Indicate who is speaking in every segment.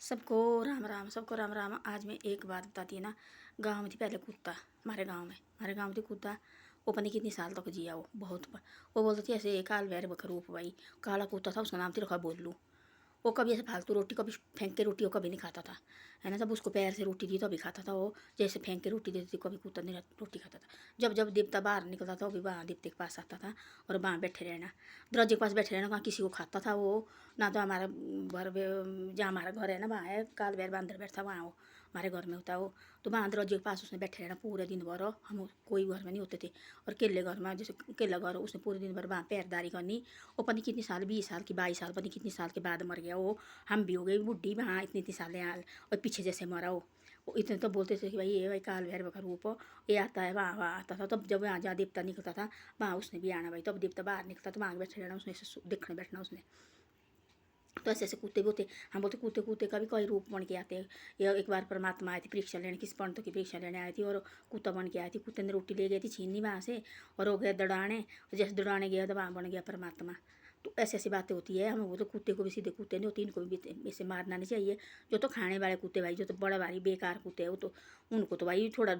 Speaker 1: सबको राम राम, सबको राम राम। आज मैं एक बात बताती है ना। गांव में थी पहले कुत्ता, हमारे गांव में थी कुत्ता। वो पता नहीं कितनी साल तक जिया वो, बहुत। वो बोलती थी ऐसे काल वैर बखरूप भाई, काला कुत्ता था, उसका नाम थी रखा बोलू। वो कभी ऐसे फालतू रोटी कभी फेंक के रोटी वो कभी नहीं खाता था, है ना। जब उसको पैर से रोटी दी तो अभी खाता था वो, जैसे फेंक के रोटी देती थी कभी कुत्ता नहीं रोटी खाता था। जब जब देवता बाहर निकलता था वो भी वहाँ देवते के पास आता था और वहाँ बैठे रहना, दरवाजे के पास बैठे रहना, वहाँ किसी को खाता था वो। ना तो हमारा घर जहाँ हमारा घर है ना वहाँ है काल बैर बांदर बैठता, वहाँ वो हमारे घर में होता वो। तो वहाँ दरवाजे के पास उसने बैठे रहना पूरे दिन भर, हम कोई घर में नहीं होते थे। और केले घर में, जैसे केला घर, उसने पूरे दिन भर वहाँ पैरदारी करनी। वो पता नहीं कितनी साल, 20 साल की 22 साल, पता नहीं कितनी साल के बाद मर गया वो। हम भी हो गई बुढ़ी, हाँ इतनी इतनी साल यार। और पीछे जैसे मरा वो इतने तो बोलते थे कि भाई ये भाई काल भैरव का रूप हो, ये आता है, वहाँ वहाँ आता था। तब जब वहाँ जहाँ देवता निकलता था वहाँ उसने भी आना भाई, तब देवता बाहर निकलता तो वहाँ बैठे रहना उसने, देखने बैठना उसने। तो ऐसे ऐसे कूदते भी होते, हम बोलते कूदते कूदते कभी कोई रूप बन के आते हैं। या एक बार परमात्मा आई थी परीक्षा लेने, किस पंडित की परीक्षा लेने आई थी और कुत्ता बन के आई थी। कुत्ते ने रोटी ले गई थी छीननी वहाँ से, और हो गया दौड़ाने, और जैसे दौड़ाने गया तो वहाँ बन गया परमात्मा। तो ऐसी ऐसी बातें होती है। हम वो तो कुत्ते को भी सीधे कुत्ते नहीं होती, इनको भी ऐसे मारना नहीं चाहिए। जो तो खाने वाले कुत्ते भाई, जो तो बड़ा भारी बेकार कुत्ते हैं वो तो, उनको तो भाई थोड़ा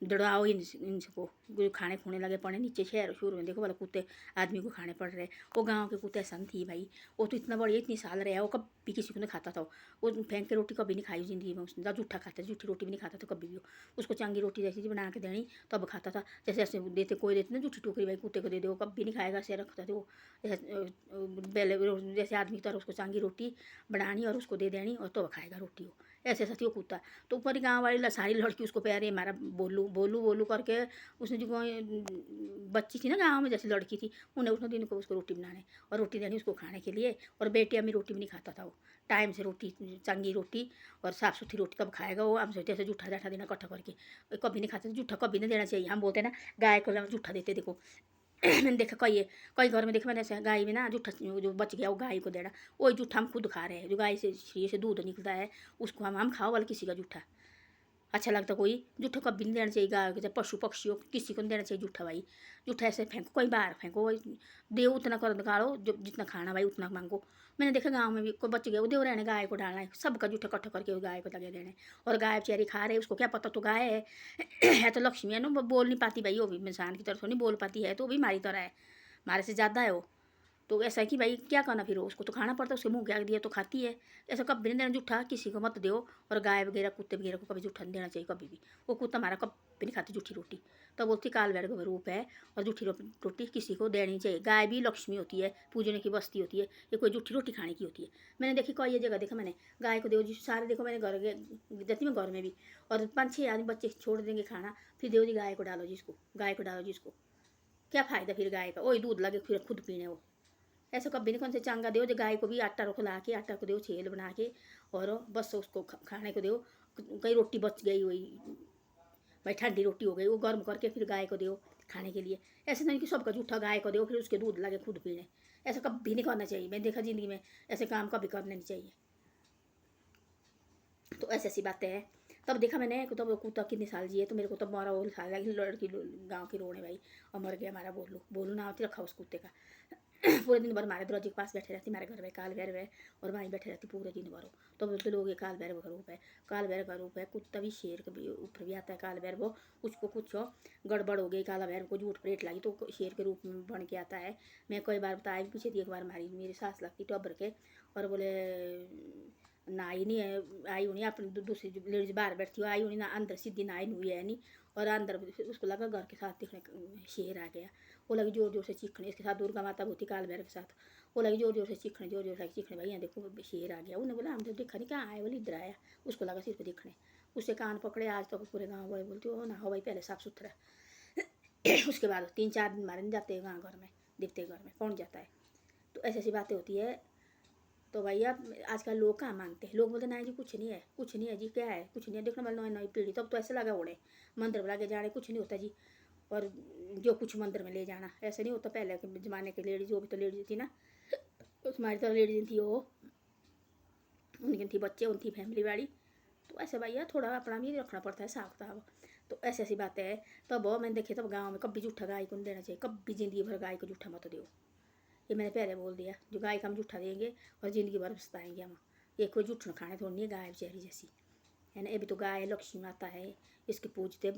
Speaker 1: दौड़ाओ इनको। जो खाने खूने लगे पड़े नीचे शहर शुरू में, देखो वाला कुत्ते आदमी को खाने पड़ रहे। वो गाँव के कुत्ते ऐसा थी भाई। वो तो इतना बढ़िया, इतनी साल रहा, वो कभी किसी को नहीं खाता था वो फेंक के रोटी कभी नहीं खाई जिंदगी में उसने। जूठा खाता, जूठी रोटी भी नहीं खाता था कभी भी वो। उसको चंगी रोटी जैसी थी बना के देनी तब खाता था। जैसे ऐसे देते, कोई देते ना जूठी टोकरी भाई कुत्ते को दे दे, वो कभी नहीं खाएगा, ऐसे रखता था वो। पहले जैसे आदमी की तरह उसको चांगी रोटी बनानी और उसको दे देनी और तो खाएगा रोटी वो। ऐसे ऐसा थी वो कुत्ता। तो ऊपर गाँव वाली सारी लड़की उसको प्यारे मारा, बोलू बोलू बोलू करके। उसने जो बच्ची थी ना गाँव में, जैसे लड़की थी, उन्हें उसने दिन को उसको रोटी बनाने और रोटी देनी उसको खाने के लिए। और बेटी अम्मी रोटी भी नहीं खाता था वो, टाइम से रोटी, चंगी रोटी और साफ़ सुथरी रोटी कब खाएगा वो। हम सोचते ऐसे जूठा जाठा देना इकट्ठा करके, कभी नहीं खाते, जूठा कभी नहीं देना चाहिए। हम बोलते ना गाय को जूठा देते, देखो मैंने देखा कई घर में देखा मैंने ऐसे, गाय में ना जूठा जो बच गया वो गाय को देना। वही जूठा हम खुद खा रहे हैं, जो गाय से दूध निकलता है उसको हम खाओ वाला किसी का जूठा अच्छा लगता। कोई जूठा कभी नहीं देना चाहिए गाय को, पशु पक्षियों किसी को नहीं देना चाहिए जूठा भाई। जूठा ऐसे फेंको, कोई बाहर फेंको, दे उतना कर निकालो जो जितना खाना भाई उतना मांगो। मैंने देखा गाँव में भी कोई बच गया वो देव रहने, गाय को डालना है, सबका जूठा इकट्ठा करके गाय को लगे देने। और गाय बेचारी खा रहे, उसको क्या पता तो गाय है तो लक्ष्मी है ना, वो बोल नहीं पाती भाई, वो भी इंसान की तरफ नहीं बोल पाती है, तो वो भी हमारी तरह है, हमारे से ज़्यादा है वो। तो ऐसा है कि भाई क्या करना, फिर उसको तो खाना पड़ता है, उसके मुँह क्या दिया तो खाती है। ऐसा कभी नहीं देना जूठा, किसी को मत दो। और गाय वगैरह कुत्ते वगैरह को कभी जूठा नहीं देना चाहिए कभी भी। वो कुत्ता हमारा कभी नहीं खाती जूठी रोटी, तो बोलती काल भैरव का रूप है और जूठी रोटी किसी को देनी चाहिए। गाय भी लक्ष्मी होती है, पूजने की बस्ती होती है, ये कोई जूठी रोटी खाने की होती है। मैंने देखी कोई ये जगह देखा मैंने, गाय को दो जी सारे, देखो मैंने घर जाती मैं घर में भी, और 5-6 आदमी बच्चे छोड़ देंगे खाना, फिर देव जी गाय को डालो जिसको, गाय को डालो जिसको, क्या फ़ायदा फिर गाय का, वही दूध लगे फिर खुद पीने वो। ऐसा कभी नहीं, कौन से चांगा दो जो गाय को भी आटा खिला के, आटा को दो छेल बना के, और बस उसको खाने को दो। कई रोटी बच गई हुई भाई, ठंडी रोटी हो गई वो गर्म करके फिर गाय को दो खाने के लिए। ऐसे नहीं कि सबका जूठा गाय को दो फिर उसके दूध लगे खुद पीने। ऐसा कभी नहीं करना चाहिए, मैंने देखा जिंदगी में ऐसे काम कभी करने नहीं चाहिए। तो ऐसी ऐसी बातें हैं। तब देखा मैंने तब कुत्ता कितने साल जिए, तो मेरे को तब मारा वो साल लगी, लड़की गाँव की रोने भाई, और मर गया हमारा बोलू, बोलू ना होती रखा उस कुत्ते का। पूरे दिन भर हमारे दरवाजे के पास बैठे रहती, हमारे घर में काल भैरव है और वहीं बैठे रहती पूरे दिन भर। तो बोलते लोग ये काल भैरव का रूप है, काल भैरव का रूप है। कुत्ता भी शेर के भी ऊपर भी आता है काल भैरव, उसको कुछ गड़बड़ हो गई, काला भैरव को झूठ प्रेत लगी तो शेर के रूप में बन के आता है। मैं कई बार बताया भी, पीछे थी एक बार हमारी मेरी सास लगती टब्बर के, और बोले ना आई नहीं है, आई हुई अपनी दूसरी लेडीज बाहर बैठती हो, आई हुई ना अंदर सीधी ना आई हुई है नहीं। और अंदर उसको लगा घर के साथ दिखने शेर आ गया। वो लगी जोर जोर से चीखने, इसके साथ दुर्गा माता होती काल भैरव के साथ। वो लगी जोर जोर से चीखने, जोर जोर से चीखने, भाई यहाँ देखो शेर आ गया। उन्हें बोला हम तो देखा नहीं, कहाँ आए, बोले इधर आया। उसको लगा सिर्फ दिखने, उससे कान पकड़े। आज तो पूरे गाँव वाले बोलते हो ना हो भाई पहले साफ सुथरा। उसके बाद 3-4 दिन मारे नहीं जाते गाँव घर में, दिखते घर में कौन जाता है। तो ऐसी ऐसी बातें होती है। तो भैया आजकल लोग कहाँ मानते हैं, लोग बोलते नहीं जी कुछ नहीं है, कुछ नहीं है जी, क्या है कुछ नहीं है, देखना मतलब नई पीढ़ी तब तो ऐसे लगा ओढ़े मंदिर में लगे जाने, कुछ नहीं होता जी। और जो कुछ मंदिर में ले जाना ऐसे नहीं होता। पहले के ज़माने के लेडीज, वो भी तो लेडीज थी ना, तुम्हारी तरह लेडीज थी वो, उनकी थी बच्चे, उनकी फैमिली वाली। तो ऐसे भैया थोड़ा अपना भी रखना पड़ता है साफ किताब। तो ऐसी ऐसी बातें हैं। तब मैंने देखे तब गाँव में कभी जूठा गाय को नहीं देना चाहिए, कभी ज़िंदगी भर गाय को जूठा मत दो। ये मैंने पहले बोल दिया, जो गाय का हम जूठा देंगे और ज़िंदगी भर पछताएंगे हम। एक कोई जूठन खाने थोड़ी नहीं है गाय बेचारी जैसी, है ना। ये भी तो गाय है, लक्ष्मी माता है, इसकी पूजते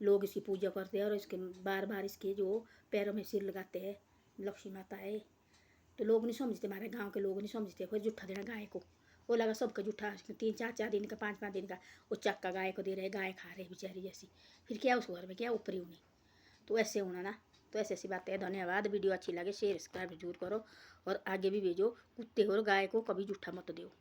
Speaker 1: लोग, इसकी पूजा करते हैं और इसके बार बार इसके जो पैरों में सिर लगाते हैं, लक्ष्मी माता है। तो लोग नहीं समझते, हमारे गांव के लोग नहीं समझते, कोई जूठा देना गाय को, वो लगा सबका जूठा 3-4 दिन का 5-5 दिन का वो चक्का गाय को दे रहे, गाय खा रहे बेचारी जैसी, फिर क्या उस घर में क्या ऊपरी उन्हें। तो ऐसे होना ना, तो ऐसी ऐसी बातें हैं। धन्यवाद। वीडियो अच्छी लगे शेयर सब्सक्राइब जरूर करो और आगे भी भेजो। कुत्ते और गाय को कभी जूठा मत दो।